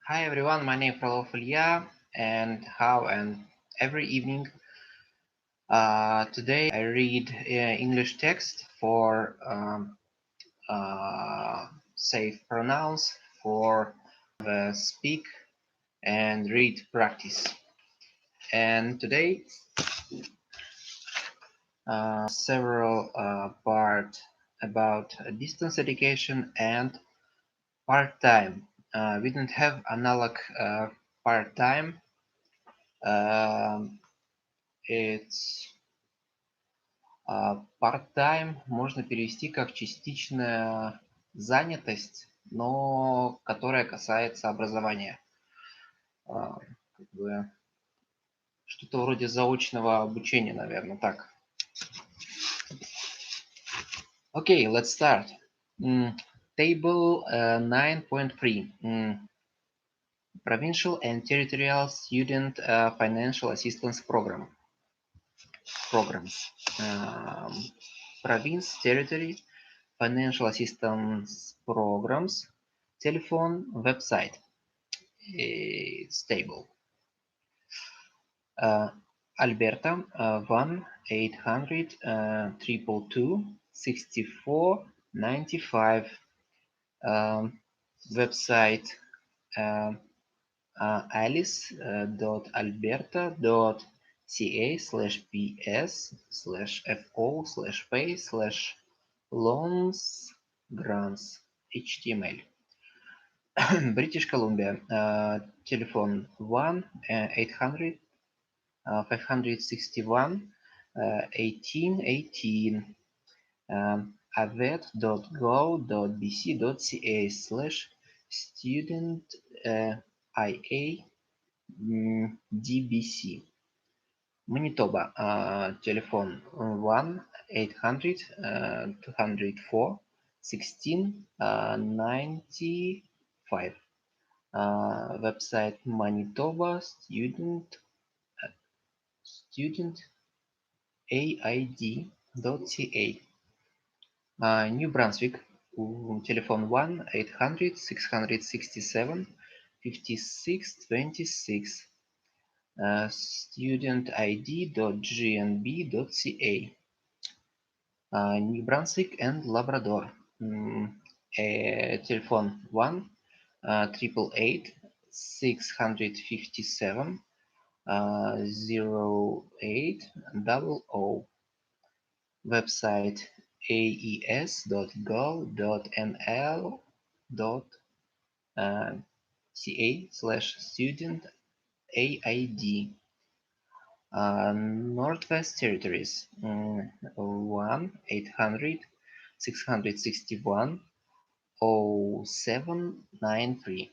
Hi everyone, my name is Frolov Ilya, and every evening today I read English text for safe pronouns, for speak and read practice. And today several part about distance education and part-time. We don't have analog part-time. It's Part-time можно перевести как частичная занятость, но которая касается образования. Как бы что-то вроде заочного обучения, наверное, так. Okay, let's start. Table 9.3. Provincial and Territorial Student Financial Assistance Programs. Province, Territory, Financial Assistance Programs, telephone, website. It's table. Alberta 1-800-222-6495. Website alice.alberta.ca/ps/fo/pay/loans grants HTML. British Columbia, telephone 1-800-561-1818. avet.go.bc.ca/student IA-DBC. Manitoba, telephone 1-800-204-1695. Website Manitoba studentaid.ca. New Brunswick, telephone 1-800-667-5626. studentid.gnb.ca. New Brunswick and Labrador, telephone 1-888-657-0800. Website aes.gov.nl.ca/student AID. Northwest Territories, 1-800-661-0793.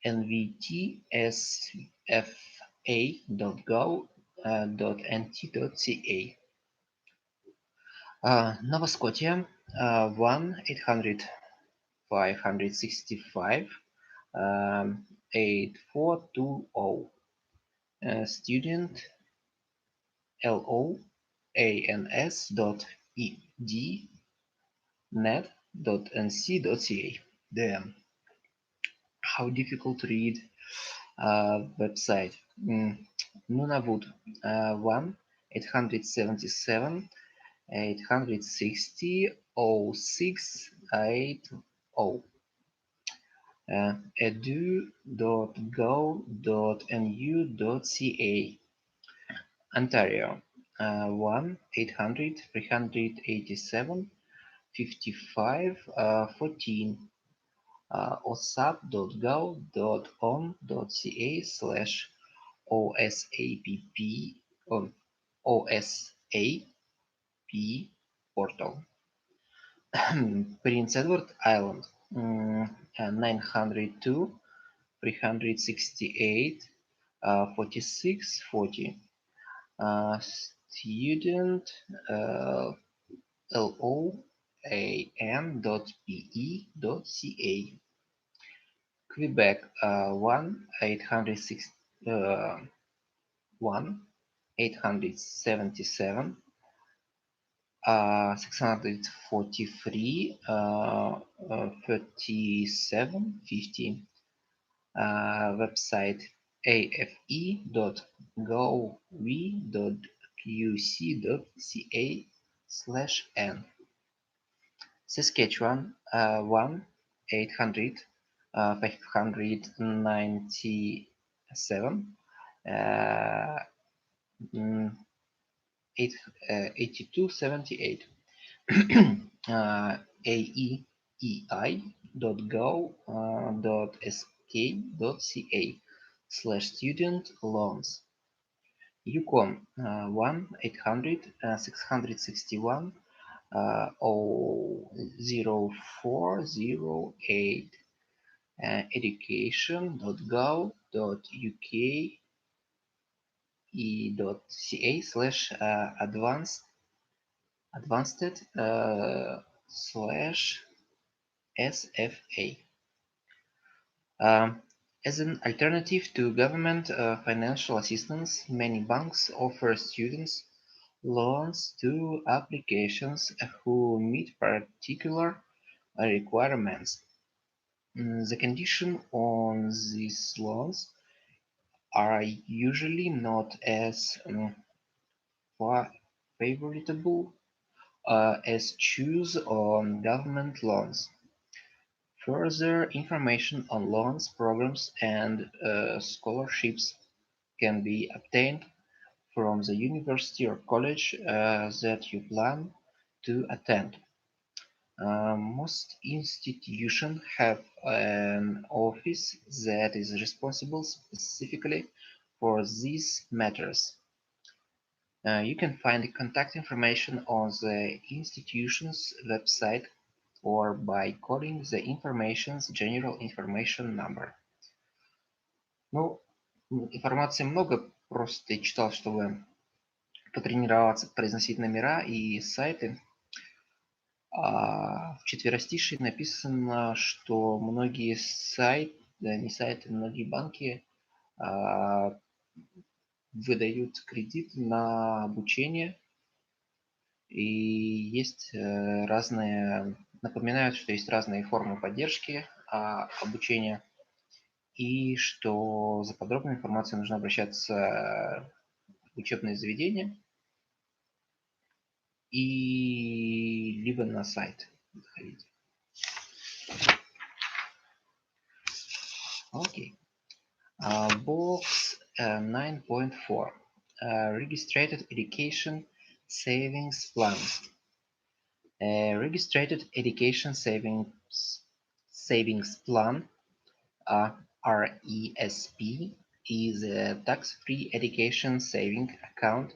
nvtsfa.gov.nt.ca. Nova Scotia, 1-800-565-8420. Student loans.ed.net.nc.ca. Damn, how difficult to read website. Nunavut, 1-877-860-0680. edu.go.nu.ca. Ontario, 1-800-387-5514. osap.gov.on.ca/OSAP portal. Prince Edward Island, 902-368-4640. Student loan.pe.ca. Quebec, 1-877 643 3750. website afe.gov.qc.ca/n. Saskatchewan 1-800-597 8278. aei.gov.sk.ca/student loans. Yukon 1-800-661 00408. education.gov.uk/advanced/SFA. As an alternative to government financial assistance, many banks offer students loans to applications who meet particular requirements. The conditions on these loans are usually not as favorable as choose on government loans. Further information on loans, programs, and scholarships can be obtained from the university or college that you plan to attend. Most institutions have an office that is responsible specifically for these matters. You can find contact information on the institution's website or by calling the information's general information number. Ну, информации много, просто я читал, чтобы потренироваться произносить номера и сайты. В четверостишии написано, что многие сайты, не сайты, многие банки выдают кредит на обучение, и есть разные, напоминают, что есть разные формы поддержки обучения, и что за подробной информацией нужно обращаться в учебные заведения и либо на сайт заходить. Окей. Box 9.4 Registered Education Savings Plans. Registered Education Savings Plan RESP is a tax-free education saving account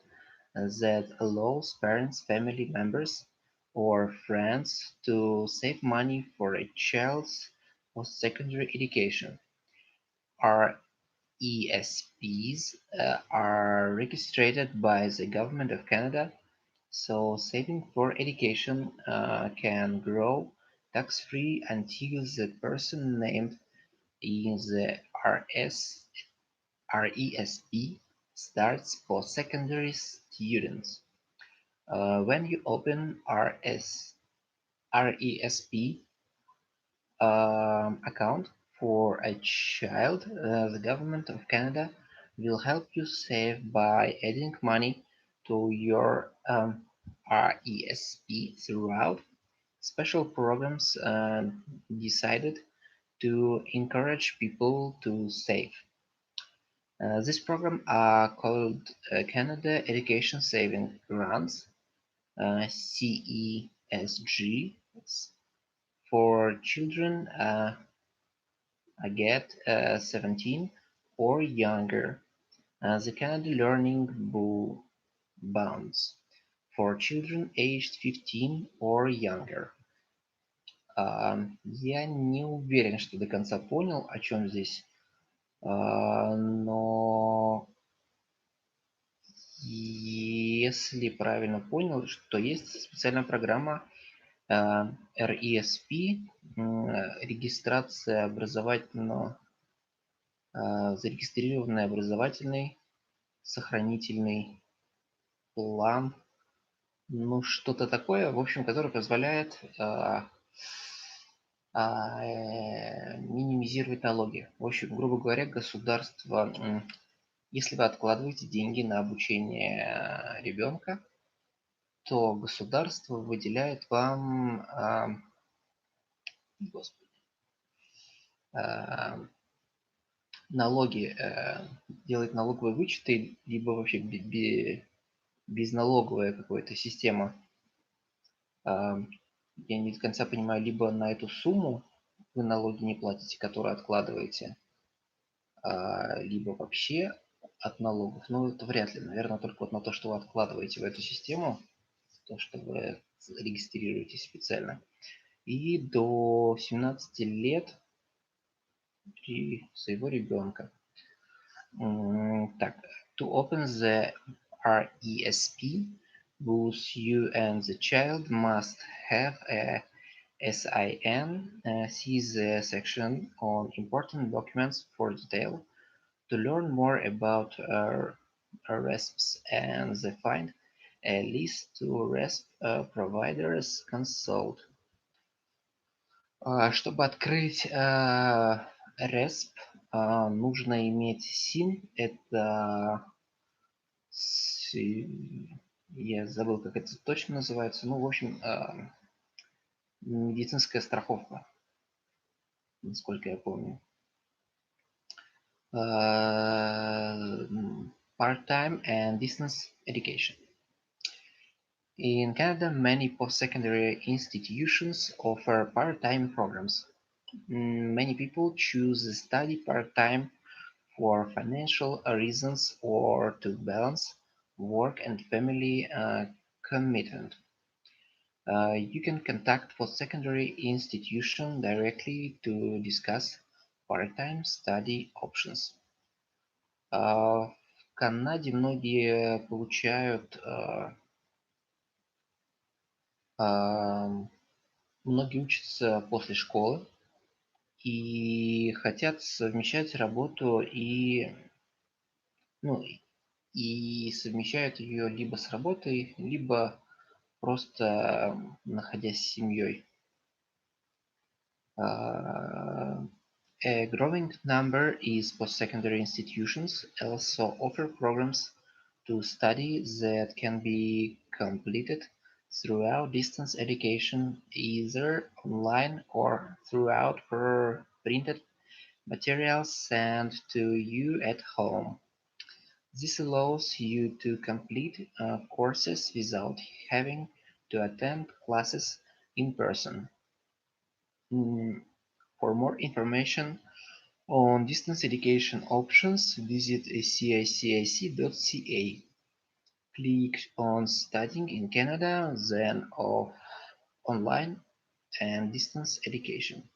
that allows parents, family members, or friends to save money for a child's post-secondary education. RESPs are registered by the Government of Canada, so saving for education can grow tax-free until the person named in the RESP starts post-secondary students. When you open RESP account for a child, the Government of Canada will help you save by adding money to your RESP throughout special programs decided to encourage people to save. This program are called Canada Education Saving Grants, CESG, for children get 17 or younger. The Canada Learning Bonds for children aged 15 or younger. Я не уверен, что до конца понял, о чем здесь, но если правильно понял, что есть специальная программа RESP, регистрация образовательного, зарегистрированный образовательный сохранительный план, ну что-то такое, в общем, который позволяет минимизировать налоги. В общем, грубо говоря, государство, если вы откладываете деньги на обучение ребенка, то государство выделяет вам, господи, а, налоги, делает налоговые вычеты, либо вообще безналоговая какая-то система. Я не до конца понимаю, либо на эту сумму вы налоги не платите, которую откладываете, либо вообще от налогов. Ну, это вряд ли. Наверное, только вот на то, что вы откладываете в эту систему, то, что вы регистрируете специально. И до 17 лет при своего ребенка. Так, to open the RESP, both you and the child must have a SIN. See the section on important documents for detail. To learn more about RESPs and find a list to RESP providers, consult. Чтобы открыть RESP, нужно иметь СИН. Это, я забыл, как это точно называется. Ну, в общем, медицинская страховка, насколько я помню. Part-time and distance education. In Canada, many post-secondary institutions offer part-time programs. Many people choose to study part-time for financial reasons or to balance work and family commitment. You can contact post-secondary institution directly to discuss part-time study options. В Канаде многие получают, многие учатся после школы и хотят совмещать работу ну, и совмещают ее либо с работой, либо просто находясь с семьей. A growing number is post-secondary institutions also offer programs to study that can be completed throughout distance education, either online or throughout printed materials sent to you at home. This allows you to complete courses without having to attend classes in person. For more information on distance education options, visit cicic.ca. Click on Studying in Canada, then Online and Distance Education.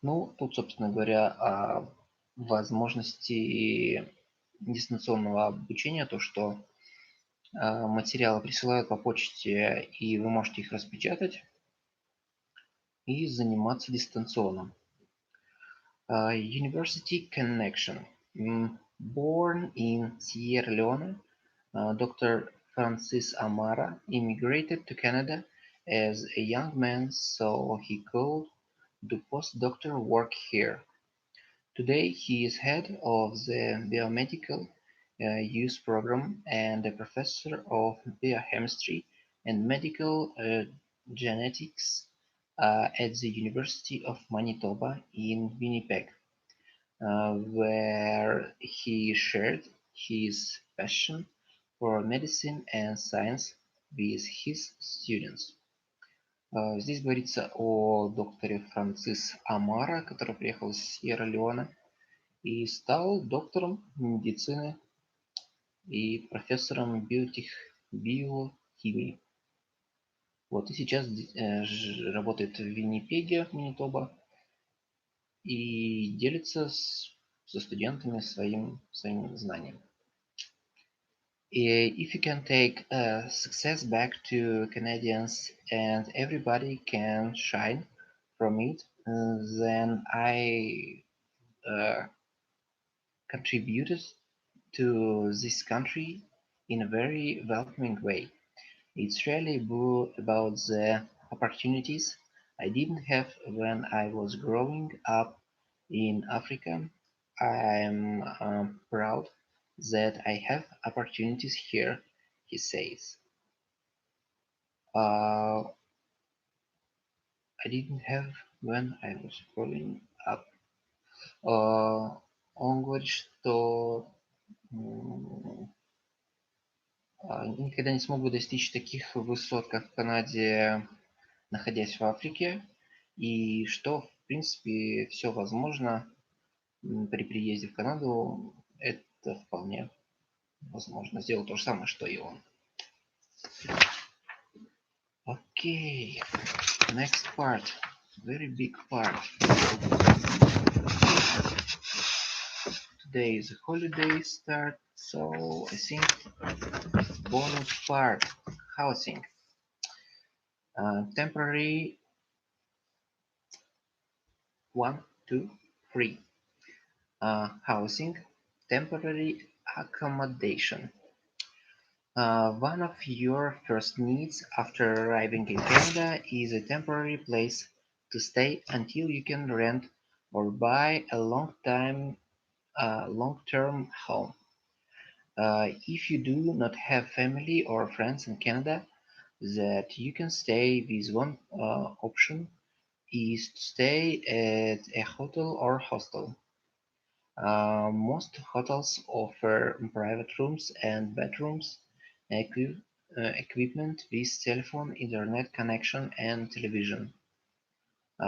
Ну, тут, собственно говоря, о возможности дистанционного обучения, то, что материалы присылают по почте, и вы можете их распечатать и заниматься дистанционно. University connection. Born in Sierra Leone, Dr. Francis Amara immigrated to Canada as a young man so he could do postdoctoral work here. Today he is head of the biomedical use program and a professor of biochemistry and medical genetics at the University of Manitoba in Winnipeg, where he shared his passion for medicine and science with his students. Здесь говорится о докторе Францис Амара, который приехал из Сьерра-Леоне и стал доктором медицины и профессором биохимии. Вот, и сейчас работает в Виннипеге, Манитоба, и делится со студентами своим знанием. If you can take success back to Canadians and everybody can shine from it, then I contributed to this country in a very welcoming way. It's really about the opportunities I didn't have when I was growing up in Africa. I'm proud that I have opportunities here, he says. Uh, I didn't have when I was growing up. Он говорит, что никогда не смог бы достичь таких высот, как в Канаде, находясь в Африке, и что, в принципе, все возможно при приезде в Канаду. Это вполне возможно. Сделать то же самое, что и он. Okay, next part. Very big part. Today is a holiday start, so I think bonus part, housing. Temporary 1, 2, 3. Housing, temporary accommodation. One of your first needs after arriving in Canada is a temporary place to stay until you can rent or buy a long-term home. If you do not have family or friends in Canada that you can stay with, one option is to stay at a hotel or hostel. Most hotels offer private rooms and bedrooms, equipment with telephone, internet connection, and television.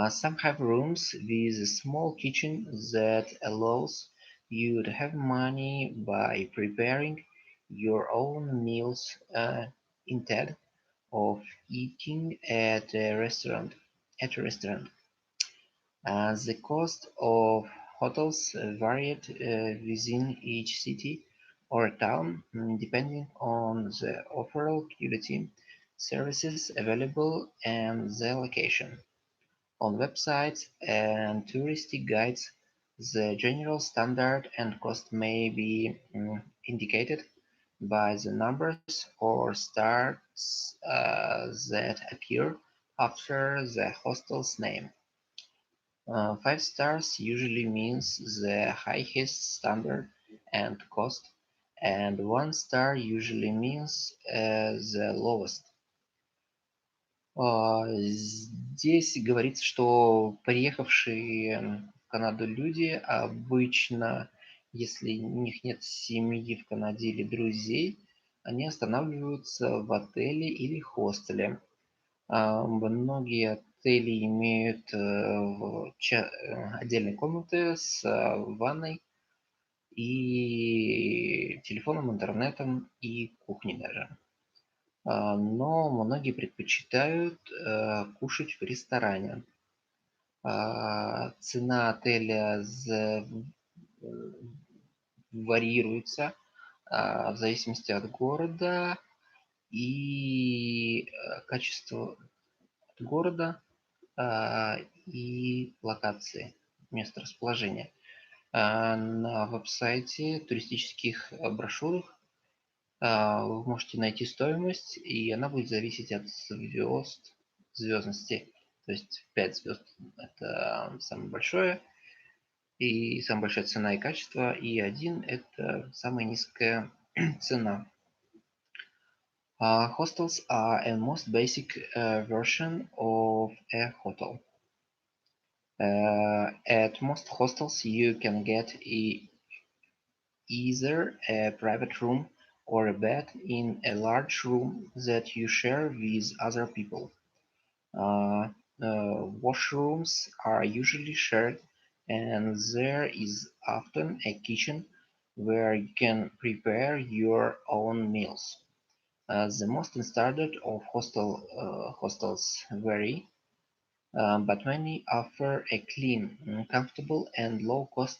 Some have rooms with a small kitchen that allows you to have money by preparing your own meals instead of eating at a restaurant. The cost of hotels varied within each city or town, depending on the overall quality, services available, and the location. On websites and touristic guides, the general standard and cost may be indicated by the numbers or stars that appear after the hostel's name. 5 stars usually means the highest standard and cost, and 1 star usually means the lowest. Здесь говорится, что приехавшие в Канаду люди обычно, если у них нет семьи в Канаде или друзей, они останавливаются в отеле или хостеле. Многие отели имеют отдельные комнаты с ванной и телефоном, интернетом и кухней даже. Но многие предпочитают кушать в ресторане. Цена отеля варьируется в зависимости от города и качества города и локации, места расположения. На веб-сайте туристических брошюрах вы можете найти стоимость, и она будет зависеть от звездности. То есть 5 звезд – это самое большое, и самая большая цена и качество, и 1 – это самая низкая цена. Hostels are a most basic version of a hotel. At most hostels, you can get either a private room or a bed in a large room that you share with other people. Washrooms are usually shared, and there is often a kitchen where you can prepare your own meals. The most standard of hostels vary, but many offer a clean, comfortable, and low-cost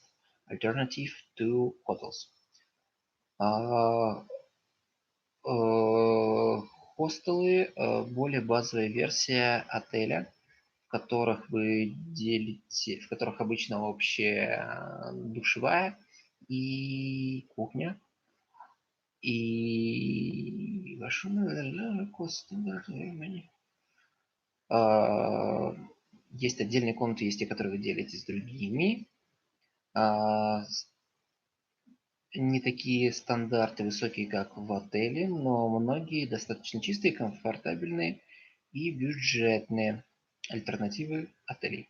alternative to hotels. Хостелы более базовая версия отеля, в которых в которых обычно общая душевая и кухня. И А, Есть отдельные комнаты, есть те, которые вы делите с другими. Не такие стандарты высокие, как в отеле, но многие достаточно чистые, комфортабельные и бюджетные альтернативы отелей.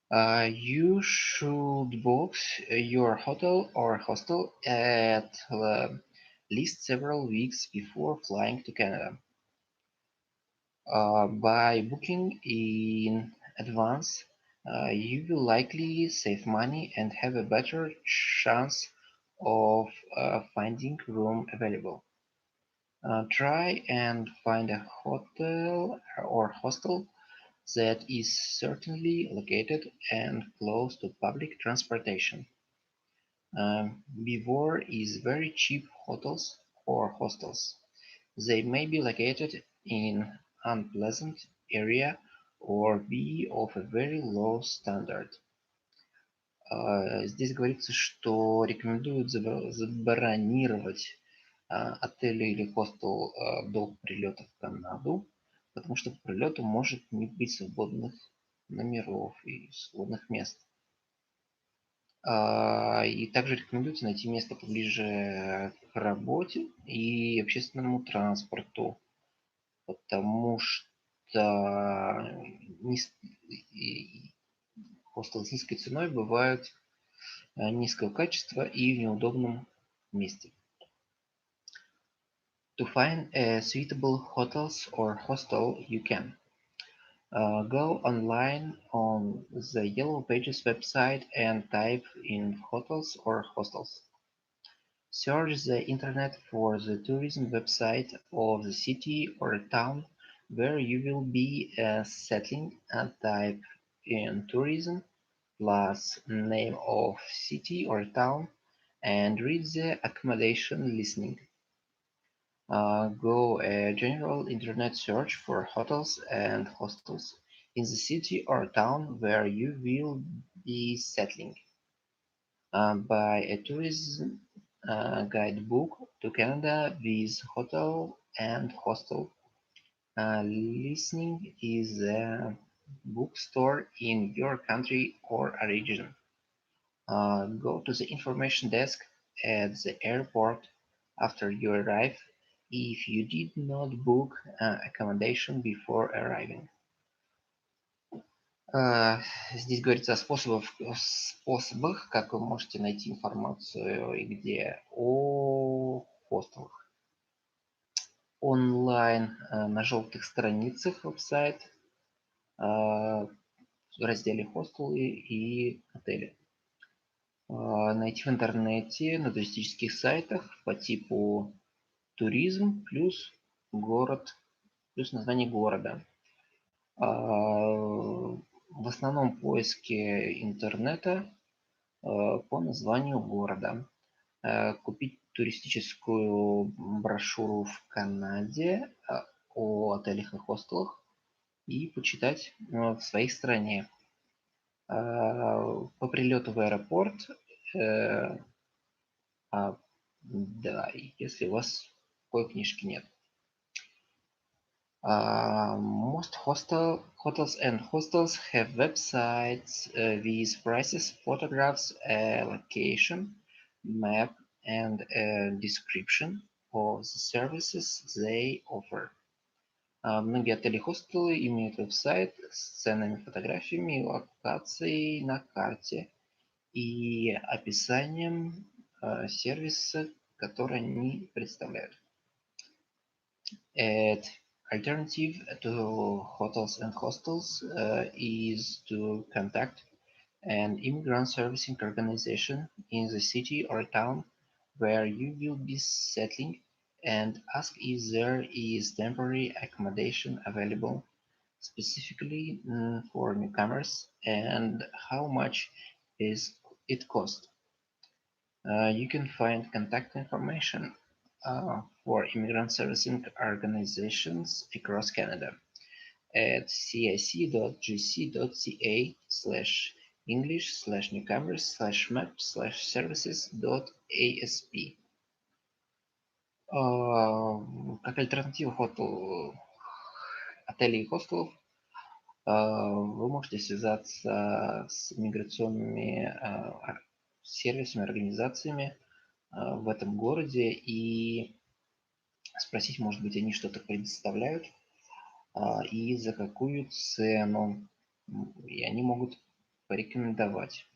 You should book your hotel or hostel at least several weeks before flying to Canada. By booking in advance, you will likely save money and have a better chance of finding room available. Try and find a hotel or hostel that is certainly located and close to public transportation. Beware is very cheap hotels or hostels. They may be located in unpleasant area or be of a very low standard. Здесь говорится, что рекомендуют забронировать отель или хостел до прилета в Канаду, потому что по прилету может не быть свободных номеров и свободных мест. И также рекомендуется найти место поближе к работе и общественному транспорту, потому что хостелы с низкой ценой бывают низкого качества и в неудобном месте. To find a suitable hotels or hostel, you can go online on the Yellow Pages website and type in hotels or hostels. Search the internet for the tourism website of the city or town where you will be settling and type in tourism plus name of city or town and read the accommodation listing. Go a general internet search for hotels and hostels in the city or town where you will be settling. Buy a tourism guidebook to Canada with hotel and hostel. Listening is a bookstore in your country or region. Go to the information desk at the airport after you arrive if you did not book accommodation before arriving. Здесь говорится о способах, как вы можете найти информацию и где о хостелах. Онлайн на желтых страницах веб-сайт в разделе хостелы и отели. Найти в интернете на туристических сайтах по типу туризм плюс город плюс название города. В основном поиске интернета по названию города. Купить туристическую брошюру в Канаде о отелях и хостелах и почитать в своей стране. По прилету в аэропорт, да, если у вас такой книжки нет. Most hotels and hostels have websites with prices, photographs, a location, map, and a description of the services they offer. Многие отели и хостелы имеют веб-сайт с ценами, фотографиями, локацией на карте и описанием сервиса, который они представляют. Alternative to hotels and hostels is to contact an immigrant servicing organization in the city or town where you will be settling and ask if there is temporary accommodation available specifically for newcomers and how much is it cost. You can find contact information for immigrant servicing organizations across Canada at cic.gc.ca/english/newcomers/map/services.asp. Как альтернатива отелей и хостелов, вы можете связаться с миграционными сервисами, организациями в этом городе и спросить, может быть, они что-то предоставляют и за какую цену. И они могут порекомендовать.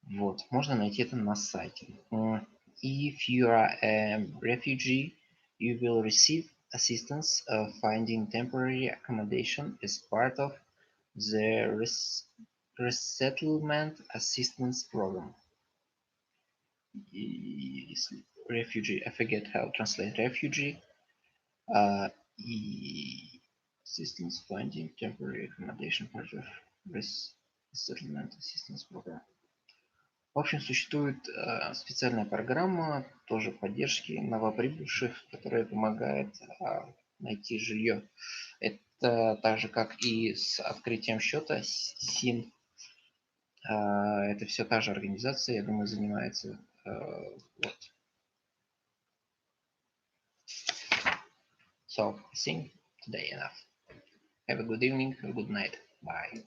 Вот, можно найти это на сайте. If you are a refugee, you will receive assistance finding temporary accommodation as part of the Resettlement Assistance Program. Refugee, I forget how to translate refugee. Assistance finding temporary accommodation part of Resettlement Assistance Program. В общем, существует специальная программа тоже поддержки новоприбывших, которая помогает найти жилье. Это так же, как и с открытием счета СИН. Это все та же организация, я думаю, занимается. Вот. So, I think today enough. Have a good evening, have a good night. Bye.